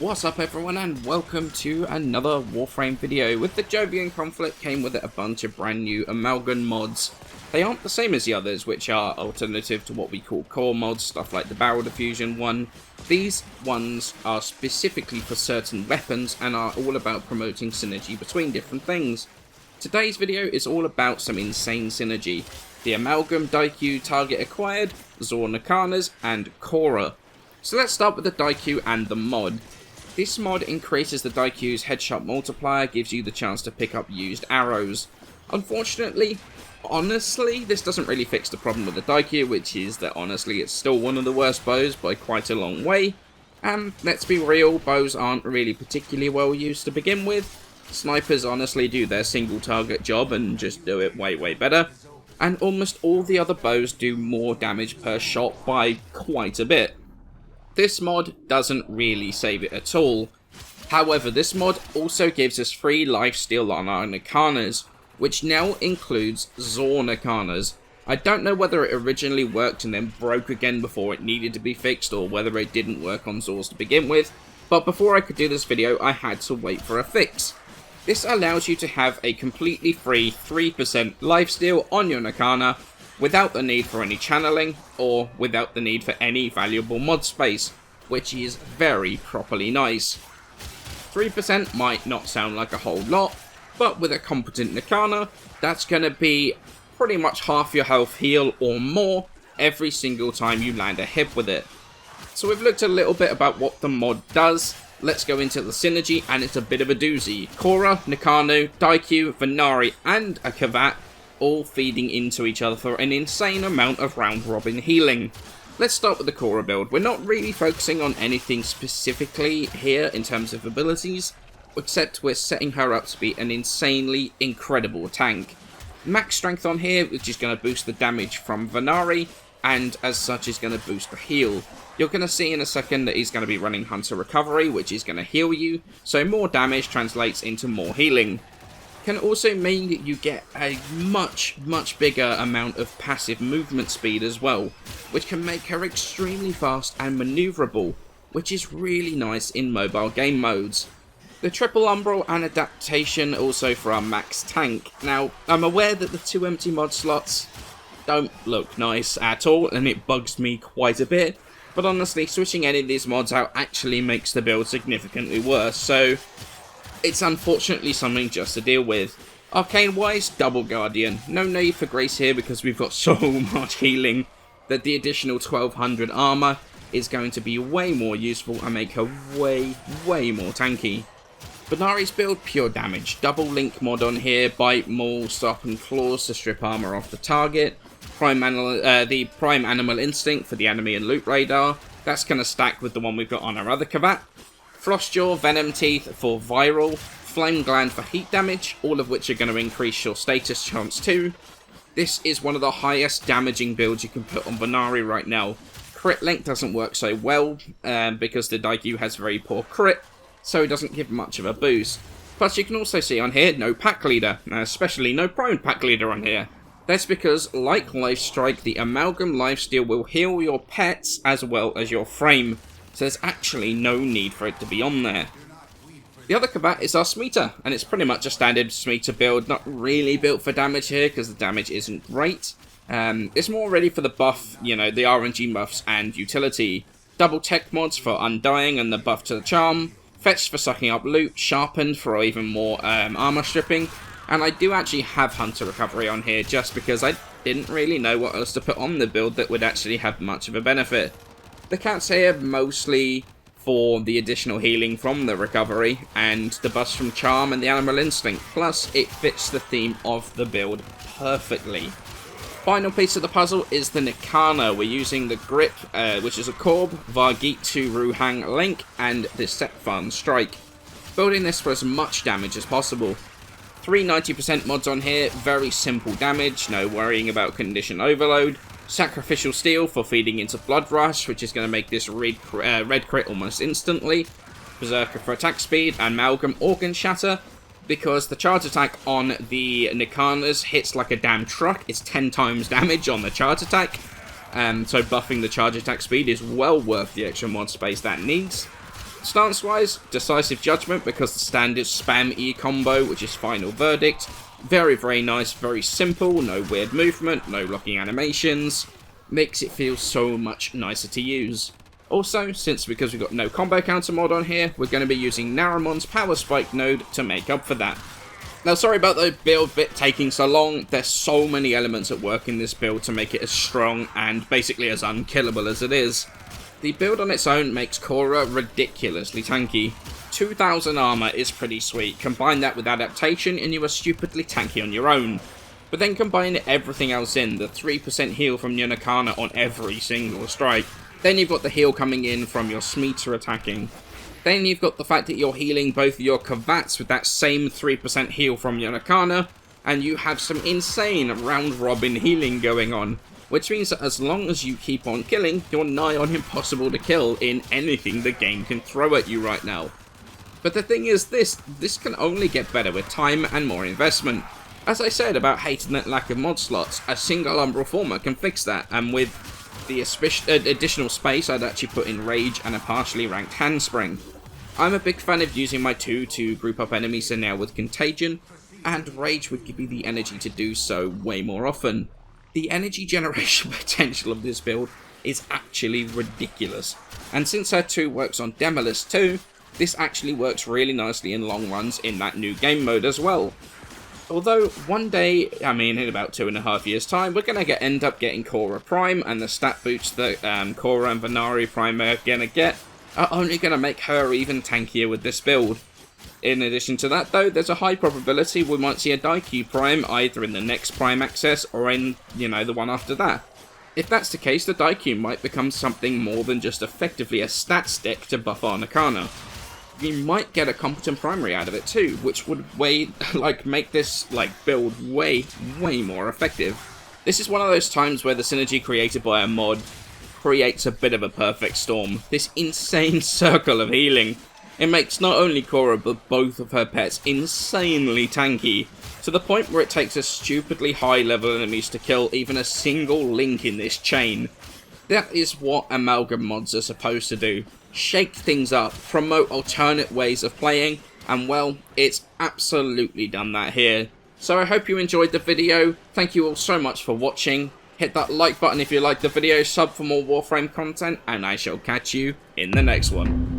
What's up everyone, and welcome to another Warframe video. With the Jovian conflict came with it a bunch of brand new Amalgam mods. They aren't the same as the others, which are alternative to what we call core mods, stuff like the barrel diffusion one. These ones are specifically for certain weapons and are all about promoting synergy between different things. Today's video is all about some insane synergy. The Amalgam Daikyu Target Acquired, Zor Nakanas, and Khora. So let's start with the Daikyu and the mod. This mod increases the Daikyu's headshot multiplier, gives you the chance to pick up used arrows. Unfortunately, honestly, this doesn't really fix the problem with the Daikyu, which is that honestly it's still one of the worst bows by quite a long way. And let's be real, bows aren't really particularly well used to begin with. Snipers honestly do their single target job and just do it way better. And almost all the other bows do more damage per shot by quite a bit. This mod doesn't really save it at all. However, this mod also gives us free lifesteal on our Nakanas, which now includes Zor Nakanas. I don't know whether it originally worked and then broke again before it needed to be fixed, or whether it didn't work on Zors to begin with, but before I could do this video I had to wait for a fix. This allows you to have a completely free 3% lifesteal on your Nakana, without the need for any channeling, or without the need for any valuable mod space, which is very properly nice. 3% might not sound like a whole lot, but with a competent Nakana, that's going to be pretty much half your health heal or more every single time you land a hit with it. So we've looked a little bit about what the mod does. Let's go into the synergy, and it's a bit of a doozy. Khora, Nakano, Daikyu, Venari, and a Kavat all feeding into each other for an insane amount of round-robin healing. Let's start with the Khora build. We're not really focusing on anything specifically here in terms of abilities, except we're setting her up to be an insanely incredible tank. Max strength on here, which is going to boost the damage from Venari, and as such is going to boost the heal. You're going to see in a second that he's going to be running Hunter Recovery, which is going to heal you, so more damage translates into more healing. Can also mean that you get a much bigger amount of passive movement speed as well, which can make her extremely fast and maneuverable, which is really nice in mobile game modes. The triple umbral and adaptation also for our max tank. Now, I'm aware that the 2 empty mod slots don't look nice at all, and it bugs me quite a bit, but honestly, switching any of these mods out actually makes the build significantly worse, so it's unfortunately something just to deal with. Arcane-wise, Double Guardian. No need for Grace here because we've got so much healing that the additional 1200 armor is going to be way more useful and make her way more tanky. Venari's build, Pure Damage. Double Link mod on here, Bite, Maul, Stop and Claws to strip armor off the target. The Prime Animal Instinct for the enemy and loot radar. That's going to stack with the one we've got on our other Kavat. Frostjaw, Venom Teeth for viral, Flame Gland for heat damage, all of which are going to increase your status chance too. This is one of the highest damaging builds you can put on Venari right now. Crit Link doesn't work so well because the Daikyu has very poor crit, so it doesn't give much of a boost. Plus you can also see on here, no pack leader, especially no prone pack leader on here. That's because, like Life Strike, the Amalgam Lifesteal will heal your pets as well as your frame. So there's actually no need for it to be on there. The other Kavat is our Smeeter, and it's pretty much a standard Smeeter build, not really built for damage here because the damage isn't great. It's more ready for the buff, you know, the RNG buffs and utility. Double tech mods for Undying and the buff to the charm. Fetched for sucking up loot, Sharpened for even more armor stripping. And I do actually have Hunter Recovery on here just because I didn't really know what else to put on the build that would actually have much of a benefit. The cats here mostly for the additional healing from the recovery and the buffs from Charm and the Animal Instinct, plus it fits the theme of the build perfectly. Final piece of the puzzle is the Nakana. We're using the Grip, which is a Korb, Vargeet 2 Ruhang Link, and the Setfarm Strike. Building this for as much damage as possible. 3 90% mods on here, very simple damage, no worrying about condition overload. Sacrificial Steel for feeding into Blood Rush, which is going to make this red crit almost instantly. Berserker for attack speed, and Amalgam Organ Shatter, because the charge attack on the Nakanas hits like a damn truck. It's 10 times damage on the charge attack, so buffing the charge attack speed is well worth the extra mod space that needs. Stance-wise, Decisive Judgment because the standard spam E combo, which is Final Verdict. Very, very nice, very simple, no weird movement, no locking animations. Makes it feel so much nicer to use. Also, because we've got no combo counter mod on here, we're going to be using Naramon's Power Spike node to make up for that. Now, sorry about the build bit taking so long. There's so many elements at work in this build to make it as strong and basically as unkillable as it is. The build on its own makes Khora ridiculously tanky. 2000 armor is pretty sweet. Combine that with adaptation and you are stupidly tanky on your own. But then combine everything else in, the 3% heal from your Nakana on every single strike. Then you've got the heal coming in from your Smeeta attacking. Then you've got the fact that you're healing both your Kavats with that same 3% heal from your Nakana, and you have some insane round-robin healing going on, which means that as long as you keep on killing, you're nigh on impossible to kill in anything the game can throw at you right now. But the thing is this can only get better with time and more investment. As I said about hating that lack of mod slots, a single Umbral Former can fix that, and with the additional space, I'd actually put in Rage and a partially ranked Handspring. I'm a big fan of using my 2 to group up enemies in now with Contagion, and Rage would give me the energy to do so way more often. The energy generation potential of this build is actually ridiculous, and since her 2 works on Demolist too, this actually works really nicely in long runs in that new game mode as well. Although, one day, in about 2.5 years time, we're going to end up getting Khora Prime, and the stat boosts that Khora and Vanari Prime are going to get are only going to make her even tankier with this build. In addition to that though, there's a high probability we might see a Daikyu Prime either in the next Prime access or in, the one after that. If that's the case, the Daikyu might become something more than just effectively a stat stick to buff our Nakana. You might get a competent primary out of it too, which would make this build way more effective. This is one of those times where the synergy created by a mod creates a bit of a perfect storm. This insane circle of healing. It makes not only Khora but both of her pets insanely tanky, to the point where it takes a stupidly high level enemies to kill even a single link in this chain. That is what Amalgam mods are supposed to do. Shake things up, promote alternate ways of playing, and well, it's absolutely done that here. So I hope you enjoyed the video. Thank you all so much for watching. Hit that like button if you liked the video, sub for more Warframe content, and I shall catch you in the next one.